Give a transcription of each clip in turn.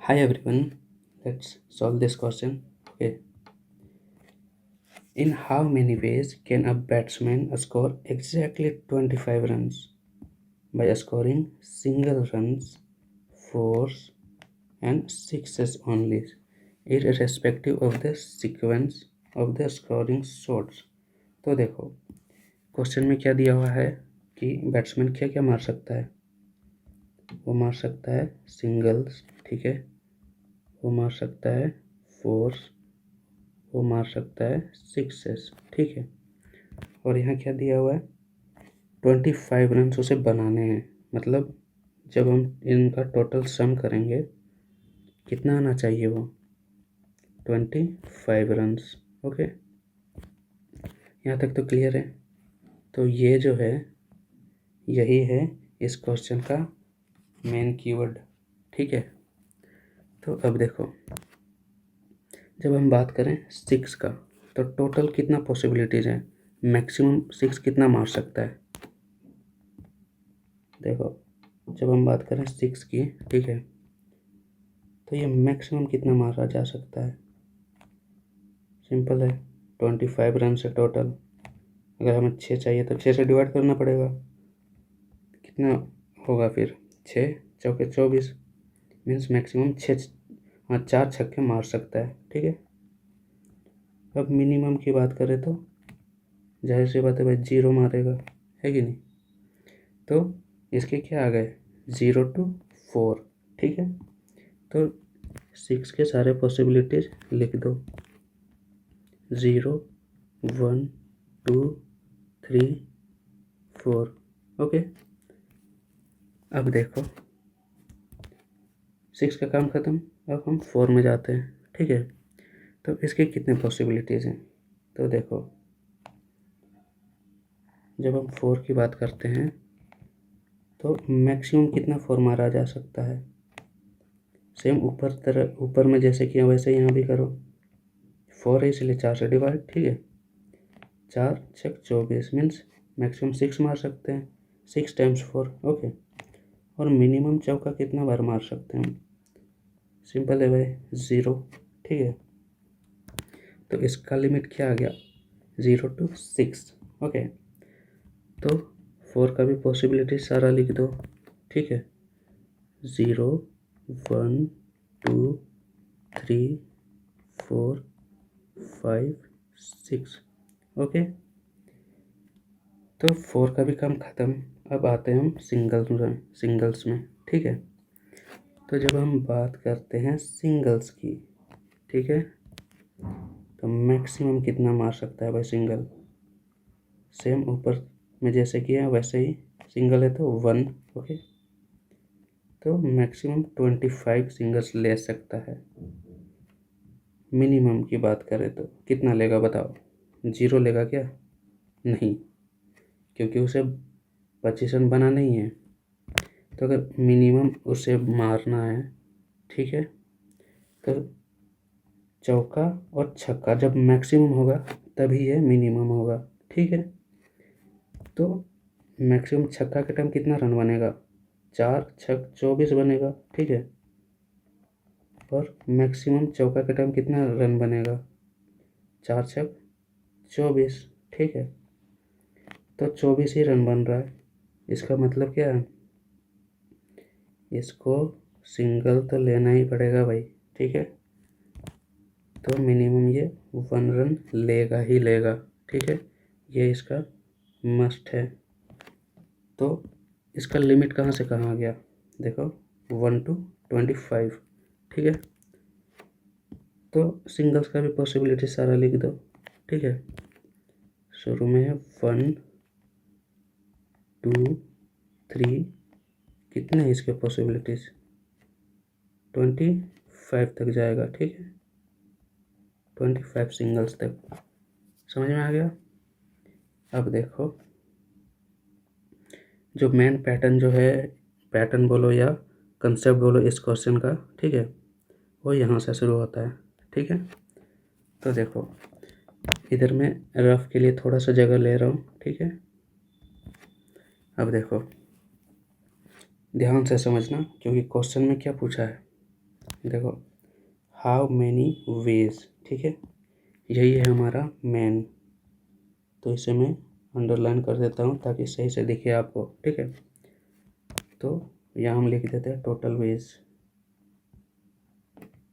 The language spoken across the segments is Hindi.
Hi everyone, let's solve this question. Okay. In how many ways can a batsman score exactly 25 runs? By scoring single runs, fours, and sixes only, irrespective of the sequence of the scoring shots. तो देखो क्वेश्चन में क्या दिया हुआ है कि बैट्समैन क्या क्या मार सकता है। वो मार सकता है सिंगल्स, ठीक है, वो मार सकता है फोर्स, वो मार सकता है सिक्सेस, ठीक है। और यहाँ क्या दिया हुआ है 25 रन उसे बनाने हैं। मतलब जब हम इनका टोटल सम करेंगे कितना आना चाहिए वो 25 रन्स। ओके, यहाँ तक तो क्लियर है। तो ये जो है यही है इस क्वेश्चन का मेन कीवर्ड, ठीक है। तो अब देखो जब हम बात करें सिक्स का तो टोटल कितना पॉसिबिलिटीज़ है, मैक्सिमम सिक्स कितना मार सकता है। देखो जब हम बात करें सिक्स की, ठीक है, तो ये मैक्सिमम कितना मारा जा सकता है। सिंपल है, 25 रन से टोटल अगर हमें 6 चाहिए तो 6 से डिवाइड करना पड़ेगा। कितना होगा फिर 6 चौके 24 मीन्स मैक्सिमम 6, हाँ 4 छक्के मार सकता है, ठीक है। अब मिनिमम की बात करें तो जाहिर सी बात है भाई 0 मारेगा, है कि नहीं। तो इसके क्या आ गए 0 to 4, ठीक है। तो 6 के सारे पॉसिबिलिटीज लिख दो 0 1 2 3 4। ओके, अब देखो 6 का काम ख़त्म, अब हम 4 में जाते हैं, ठीक है। तो इसके कितने पॉसिबिलिटीज़ हैं, तो देखो जब हम 4 की बात करते हैं तो मैक्सिमम कितना 4 मारा जा सकता है। सेम ऊपर में जैसे किया वैसे यहाँ भी करो, 4 है इसलिए 4 से डिवाइड, ठीक है। 4 छक 24 मीन्स मैक्सिमम 6 मार सकते हैं, 6 टाइम्स 4। ओके, और मिनिमम चौका कितना बार मार सकते हैं, सिंपल है भाई 0, ठीक है। तो इसका लिमिट क्या आ गया 0 to 6। ओके, तो 4 का भी पॉसिबिलिटी सारा लिख दो, ठीक है। 0 1 2 3 4 5 6। ओके, तो 4 का भी काम ख़त्म। अब आते हैं हम सिंगल्स में, ठीक है। तो जब हम बात करते हैं सिंगल्स की, ठीक है, तो मैक्सिमम कितना मार सकता है भाई सिंगल। सेम ऊपर में जैसे किया वैसे ही, सिंगल है तो 1, ओके। तो मैक्सिमम 25 सिंगल्स ले सकता है। मिनिमम की बात करें तो कितना लेगा बताओ, 0 लेगा क्या, नहीं, क्योंकि उसे 25 रन बनाना ही है। तो अगर मिनिमम उसे मारना है, ठीक है, तो चौका और छक्का जब मैक्सिमम होगा तभी ये मिनिमम होगा, ठीक है। तो मैक्सिमम छक्का के टाइम कितना रन बनेगा, 4 छक 24 बनेगा, ठीक है। और मैक्सिमम चौका के टाइम कितना रन बनेगा, 4 छक 24, ठीक है। तो 24 ही रन बन रहा है, इसका मतलब क्या है, इसको सिंगल तो लेना ही पड़ेगा भाई, ठीक है। तो मिनिमम ये 1 रन लेगा ही लेगा, ठीक है, ये इसका मस्ट है। तो इसका लिमिट कहाँ से कहाँ आ गया, देखो 1 to 25, ठीक है। तो सिंगल्स का भी पॉसिबिलिटी सारा लिख दो, ठीक है। शुरू में है 1 2 3, कितने हैं इसके पॉसिबिलिटीज़ 25 तक जाएगा, ठीक है। 25 सिंगल्स तक समझ में आ गया। अब देखो जो मेन पैटर्न जो है, पैटर्न बोलो या कंसेप्ट बोलो इस क्वेश्चन का, ठीक है, वो यहाँ से शुरू होता है, ठीक है। तो देखो इधर मैं रफ के लिए थोड़ा सा जगह ले रहा हूँ, ठीक है। अब देखो ध्यान से समझना, क्योंकि क्वेश्चन में क्या पूछा है, देखो हाउ मैनी वेज, ठीक है, यही है हमारा मेन। तो इसे मैं अंडरलाइन कर देता हूँ ताकि सही से दिखे आपको, ठीक है। तो यहाँ हम लिख देते हैं total wage,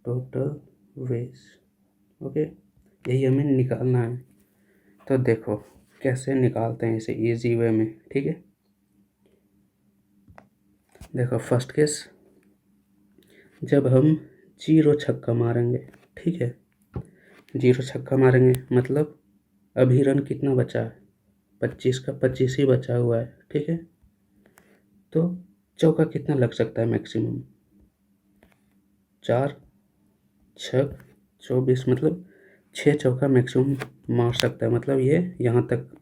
total wage, okay. यही हमें निकालना है। तो देखो कैसे निकालते हैं इसे इजी वे में, ठीक है। देखो फर्स्ट केस, जब हम 0 छक्का मारेंगे, ठीक है, 0 छक्का मारेंगे मतलब अभी रन कितना बचा है, 25 का 25 ही बचा हुआ है, ठीक है। तो चौका कितना लग सकता है मैक्सिमम, 4 छक 24 मतलब 6 चौका मैक्सिमम मार सकता है, मतलब ये यहाँ तक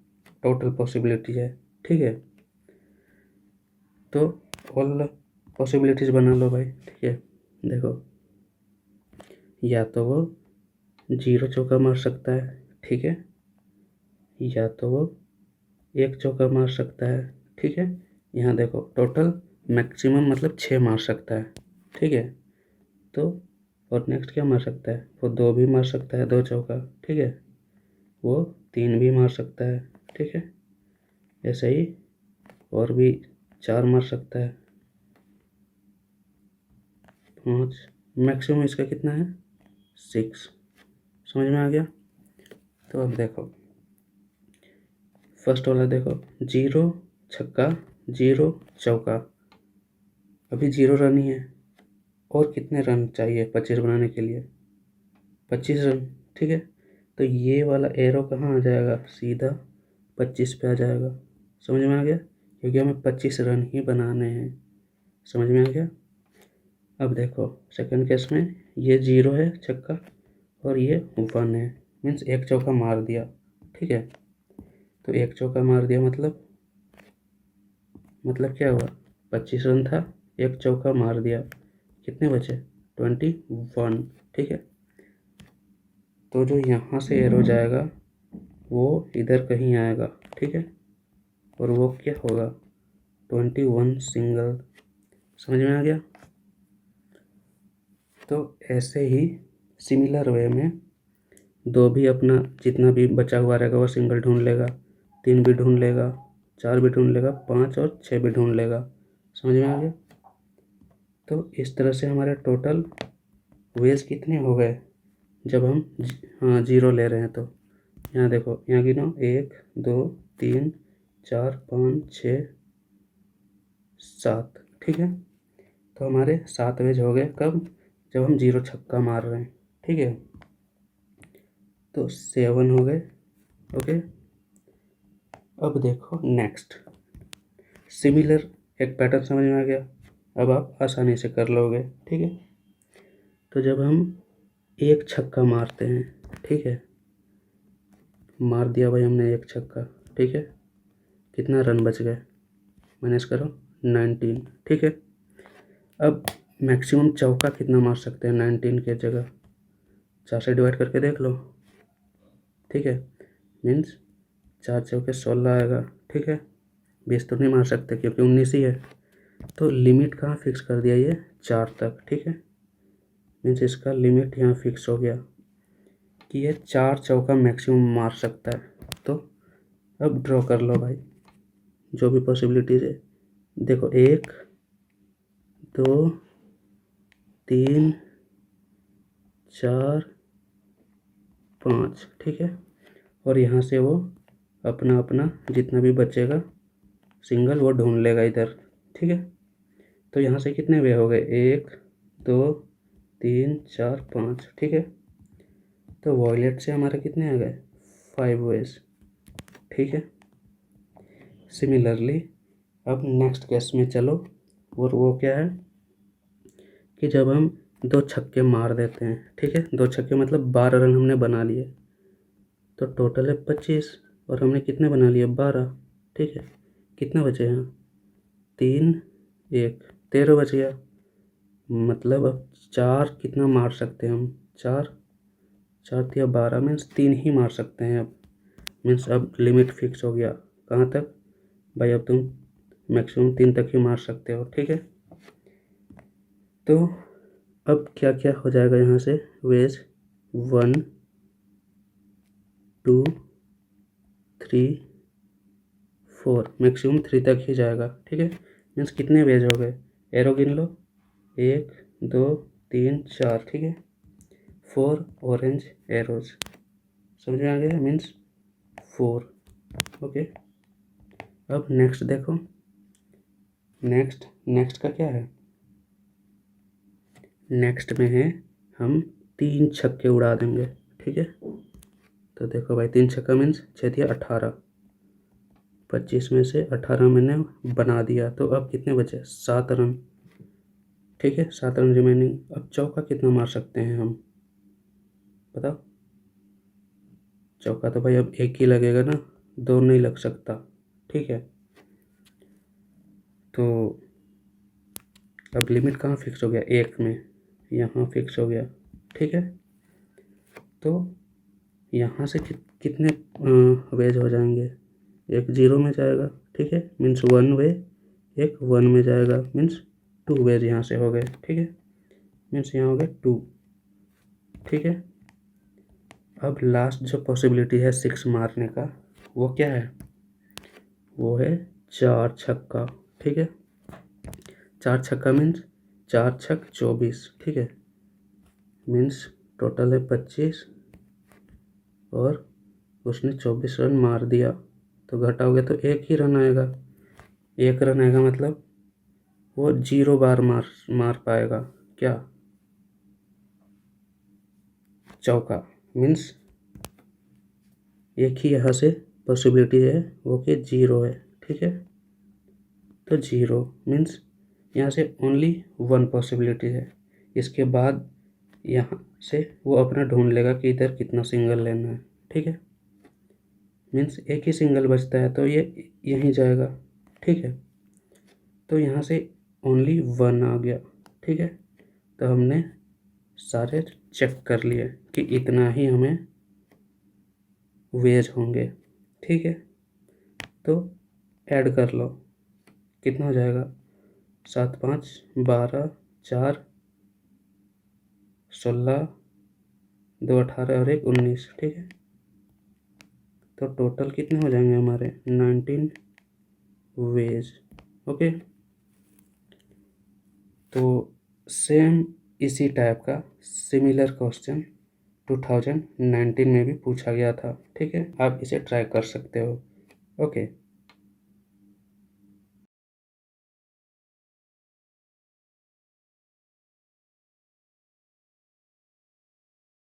टोटल पॉसिबिलिटी है, ठीक है। तो ऑल पॉसिबिलिटीज़ बना लो भाई, ठीक है। देखो या तो वो 0 चौका मार सकता है, ठीक है, या तो वो 1 चौका मार सकता है, ठीक है। यहाँ देखो टोटल मैक्सिमम मतलब 6 मार सकता है, ठीक है। तो और नेक्स्ट क्या मार सकता है, वो 2 भी मार सकता है, 2 चौका, ठीक है, वो 3 भी मार सकता है, ठीक है। ऐसे ही और भी 4 मार सकता है, 5, मैक्सिमम इसका कितना है 6। समझ में आ गया। तो अब देखो फर्स्ट वाला देखो 0 छक्का 0 चौका, अभी 0 रन ही है, और कितने रन चाहिए 25 बनाने के लिए, 25 रन, ठीक है। तो ये वाला एरो कहाँ आ जाएगा, सीधा 25 पे आ जाएगा। समझ में आ गया, क्योंकि हमें 25 रन ही बनाने हैं। समझ में आ गया। अब देखो सेकंड केस में ये 0 है छक्का और ये 1 है, मीन्स 1 चौका मार दिया, ठीक है। तो 1 चौका मार दिया मतलब क्या हुआ, 25 रन था, 1 चौका मार दिया, कितने बचे 21, ठीक है। तो जो यहाँ से एरो जाएगा वो इधर कहीं आएगा, ठीक है, और वो क्या होगा 21 सिंगल। समझ में आ गया। तो ऐसे ही सिमिलर वे में 2 भी अपना जितना भी बचा हुआ रहेगा वो सिंगल ढूंढ लेगा, 3 भी ढूंढ लेगा, 4 भी ढूंढ लेगा, 5 और 6 भी ढूंढ लेगा। समझ में आ गया। तो इस तरह से हमारे टोटल वेज कितने हो गए जब हम हाँ 0 ले रहे हैं। तो यहाँ देखो, यहाँ गिनो 1 2 3 4 5 6 7, ठीक है। तो हमारे 7 वेज हो गए कब, जब हम 0 छक्का मार रहे हैं, ठीक है। तो 7 हो गए, ओके। अब देखो नेक्स्ट सिमिलर एक पैटर्न समझ में आ गया, अब आप आसानी से कर लोगे, ठीक है। तो जब हम 1 छक्का मारते हैं, ठीक है, मार दिया भाई हमने 1 छक्का, ठीक है, कितना रन बच गए माइनस करो 19, ठीक है। अब मैक्सिमम चौका कितना मार सकते हैं 19 के जगह 4 से डिवाइड करके देख लो, ठीक है, मीन्स 4 चौके 16 आएगा, ठीक है। 20 तो नहीं मार सकते क्योंकि 19 ही है। तो लिमिट कहाँ फिक्स कर दिया, ये 4 तक, ठीक है, मीन्स इसका लिमिट यहाँ फिक्स हो गया कि ये 4 चौका मैक्सिमम मार सकता है। तो अब ड्रॉ कर लो भाई जो भी पॉसिबिलिटीज़ है। देखो 1 2 3 4 5, ठीक है, और यहाँ से वो अपना अपना जितना भी बचेगा सिंगल वो ढूंढ लेगा इधर, ठीक है। तो यहाँ से कितने वे हो गए 1 2 3 4 5, ठीक है। तो वॉयलेट से हमारे कितने आ गए 5 वेज, ठीक है। सिमिलरली अब नेक्स्ट केस में चलो, और वो क्या है कि जब हम 2 छक्के मार देते हैं, ठीक है, 2 छक्के मतलब 12 रन हमने बना लिए, तो टोटल है 25 और हमने कितने बना लिए 12, ठीक है। कितना बचे यहाँ 3 1 13 बच गया, मतलब अब 4 कितना मार सकते हैं हम, 4 4 या 12 मीन्स 3 ही मार सकते हैं अब, मीन्स अब लिमिट फिक्स हो गया कहाँ तक भाई, अब तुम मैक्सिमम 3 तक ही मार सकते हो, ठीक है। तो अब क्या क्या हो जाएगा यहाँ से, वेज 1 2 3 4, मैक्सिमम 3 तक ही जाएगा, ठीक है। मीन्स कितने वेज हो गए, एरो गिन लो, 1 2 3 4, ठीक है। 4 ऑरेंज एरोज, समझ में आ गया, मीन्स 4। ओके, अब नेक्स्ट देखो, नेक्स्ट का क्या है, नेक्स्ट में है हम 3 छक्के उड़ा देंगे, ठीक है। तो देखो भाई 3 छक्का मीन्स 6 दिया 18, 25 में से 18 मैंने बना दिया, तो अब कितने बचे, 7 रन, ठीक है, 7 रन रिमेनिंग। अब चौका कितना मार सकते हैं हम, बताओ। चौका तो भाई अब एक ही लगेगा ना, 2 नहीं लग सकता, ठीक है। तो अब लिमिट कहाँ फिक्स हो गया, 1 में, यहाँ फिक्स हो गया, ठीक है। तो यहाँ से कितने वेज हो जाएंगे, एक 0 में जाएगा, ठीक है, मीन्स 1 वे, एक 1 में जाएगा, मीन्स 2 वेज यहाँ से हो गए, ठीक है, मीन्स यहाँ हो गए 2, ठीक है। अब लास्ट जो पॉसिबिलिटी है 6 मारने का, वो क्या है, वो है 4 छक्का, ठीक है। 4 छक्का मीन्स 4 छक 24, ठीक है, मीन्स टोटल है 25, और उसने 24 रन मार दिया, तो घटाओगे तो 1 ही रन आएगा, 1 रन आएगा, मतलब वो 0 बार मार पाएगा, क्या, चौका, मीन्स एक ही यहाँ से पॉसिबिलिटी है, वो कि 0 है, ठीक है। तो 0 मीन्स यहाँ से ओनली 1 पॉसिबिलिटी है, इसके बाद यहाँ से वो अपना ढूंढ लेगा कि इधर कितना सिंगल लेना है, ठीक है। मीन्स एक ही सिंगल बचता है, तो ये यहीं जाएगा, ठीक है। तो यहाँ से ओनली 1 आ गया, ठीक है। तो हमने सारे चेक कर लिए कि इतना ही हमें वेज होंगे, ठीक है। तो ऐड कर लो, कितना हो जाएगा, 7 5 12 4 16 2 18 और 1 19, ठीक है। तो टोटल कितने हो जाएंगे हमारे, 19 वेज, ओके। तो सेम इसी टाइप का सिमिलर क्वेश्चन 2019 में भी पूछा गया था, ठीक है, आप इसे ट्राई कर सकते हो, ओके।